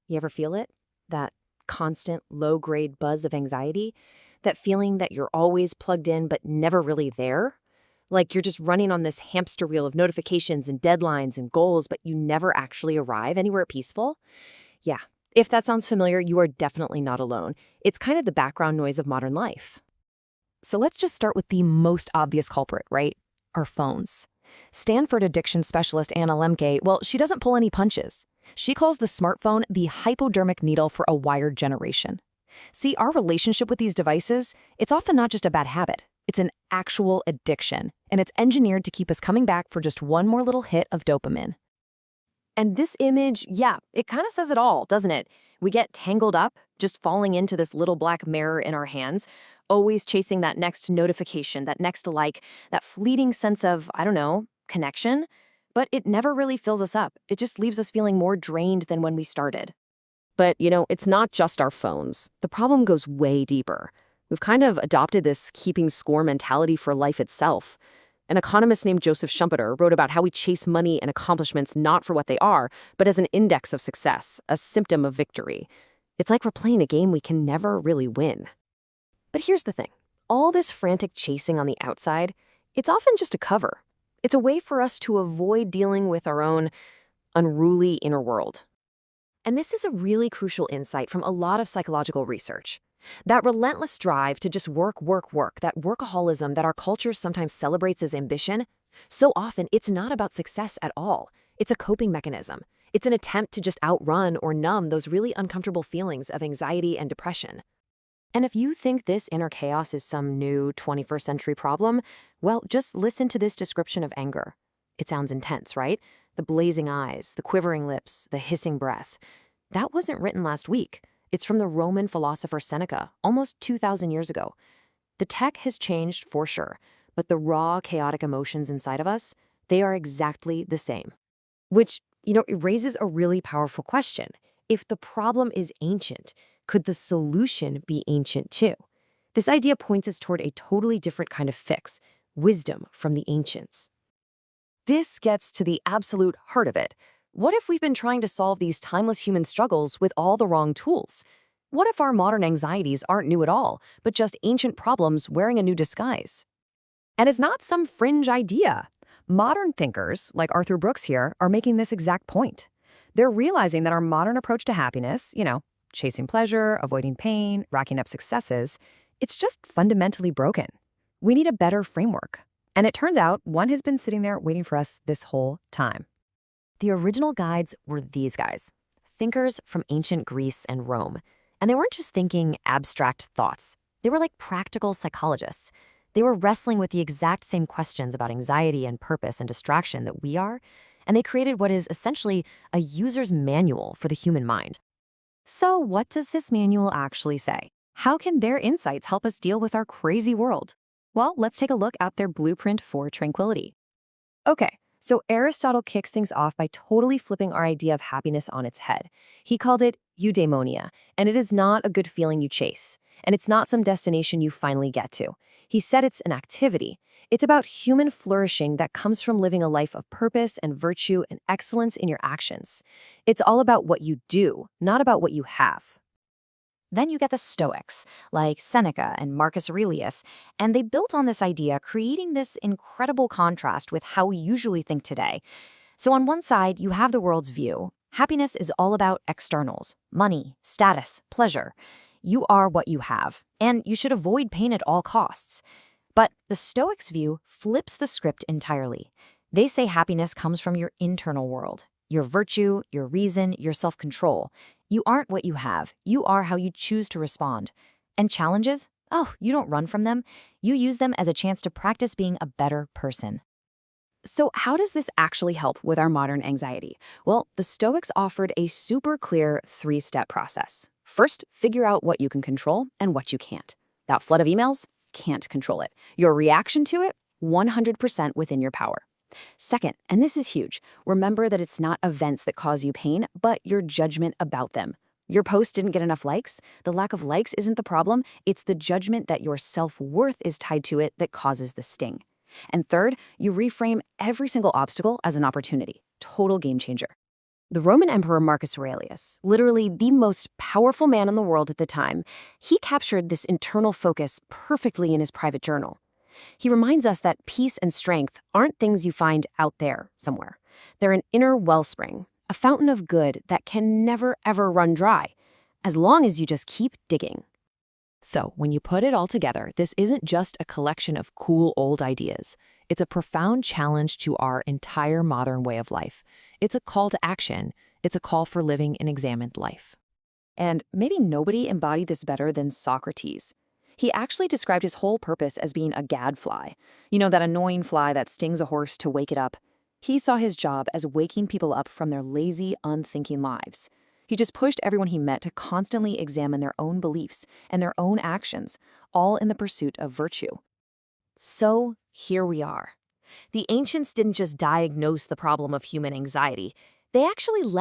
You ever feel it? That constant low-grade buzz of anxiety? That feeling that you're always plugged in but never really there? Like you're just running on this hamster wheel of notifications and deadlines and goals, but you never actually arrive anywhere peaceful? Yeah, if that sounds familiar, you are definitely not alone. It's kind of the background noise of modern life. So let's just start with the most obvious culprit, right? Our phones. Stanford addiction specialist Anna Lemke, well, she doesn't pull any punches. She calls the smartphone the hypodermic needle for a wired generation. See, our relationship with these devices, it's often not just a bad habit. It's an actual addiction, and it's engineered to keep us coming back for just one more little hit of dopamine. And this image, yeah, it kind of says it all, doesn't it? We get tangled up, just falling into this little black mirror in our hands, always chasing that next notification, that next like, that fleeting sense of, I don't know, connection. But it never really fills us up. It just leaves us feeling more drained than when we started. But, it's not just our phones. The problem goes way deeper. We've kind of adopted this keeping score mentality for life itself. An economist named Joseph Schumpeter wrote about how we chase money and accomplishments not for what they are, but as an index of success, a symptom of victory. It's like we're playing a game we can never really win. But here's the thing. All this frantic chasing on the outside, it's often just a cover. It's a way for us to avoid dealing with our own unruly inner world. And this is a really crucial insight from a lot of psychological research. That relentless drive to just work, work, work, that workaholism that our culture sometimes celebrates as ambition, so often it's not about success at all. It's a coping mechanism. It's an attempt to just outrun or numb those really uncomfortable feelings of anxiety and depression. And if you think this inner chaos is some new 21st century problem, well, just listen to this description of anger. It sounds intense, right? The blazing eyes, the quivering lips, the hissing breath. That wasn't written last week. It's from the Roman philosopher Seneca, almost 2,000 years ago. The tech has changed for sure, but the raw, chaotic emotions inside of us, they are exactly the same. Which, it raises a really powerful question. If the problem is ancient, could the solution be ancient too? This idea points us toward a totally different kind of fix, wisdom from the ancients. This gets to the absolute heart of it. What if we've been trying to solve these timeless human struggles with all the wrong tools? What if our modern anxieties aren't new at all, but just ancient problems wearing a new disguise? And it's not some fringe idea. Modern thinkers, like Arthur Brooks here, are making this exact point. They're realizing that our modern approach to happiness, chasing pleasure, avoiding pain, racking up successes, it's just fundamentally broken. We need a better framework. And it turns out one has been sitting there waiting for us this whole time. The original guides were these guys, thinkers from ancient Greece and Rome. And they weren't just thinking abstract thoughts. They were like practical psychologists. They were wrestling with the exact same questions about anxiety and purpose and distraction that we are, and they created what is essentially a user's manual for the human mind. So what does this manual actually say? How can their insights help us deal with our crazy world? Well, let's take a look at their blueprint for tranquility. Okay. So Aristotle kicks things off by totally flipping our idea of happiness on its head. He called it eudaimonia, and it is not a good feeling you chase, and it's not some destination you finally get to. He said it's an activity. It's about human flourishing that comes from living a life of purpose and virtue and excellence in your actions. It's all about what you do, not about what you have. Then you get the Stoics, like Seneca and Marcus Aurelius, and they built on this idea, creating this incredible contrast with how we usually think today. So on one side, you have the world's view. Happiness is all about externals, money, status, pleasure. You are what you have, and you should avoid pain at all costs. But the Stoics' view flips the script entirely. They say happiness comes from your internal world, your virtue, your reason, your self-control. You aren't what you have. You are how you choose to respond. And challenges? Oh, you don't run from them. You use them as a chance to practice being a better person. So how does this actually help with our modern anxiety? Well, the Stoics offered a super clear 3-step process. First, figure out what you can control and what you can't. That flood of emails? Can't control it. Your reaction to it? 100% within your power. Second, and this is huge, remember that it's not events that cause you pain, but your judgment about them. Your post didn't get enough likes. The lack of likes isn't the problem. It's the judgment that your self-worth is tied to it that causes the sting. And third, you reframe every single obstacle as an opportunity. Total game changer. The Roman Emperor Marcus Aurelius, literally the most powerful man in the world at the time, he captured this internal focus perfectly in his private journal. He reminds us that peace and strength aren't things you find out there somewhere. They're an inner wellspring, a fountain of good that can never ever run dry, as long as you just keep digging. So, when you put it all together, this isn't just a collection of cool old ideas. It's a profound challenge to our entire modern way of life. It's a call to action. It's a call for living an examined life. And maybe nobody embodied this better than Socrates. He actually described his whole purpose as being a gadfly. You know, that annoying fly that stings a horse to wake it up. He saw his job as waking people up from their lazy, unthinking lives. He just pushed everyone he met to constantly examine their own beliefs and their own actions, all in the pursuit of virtue. So here we are. The ancients didn't just diagnose the problem of human anxiety. They actually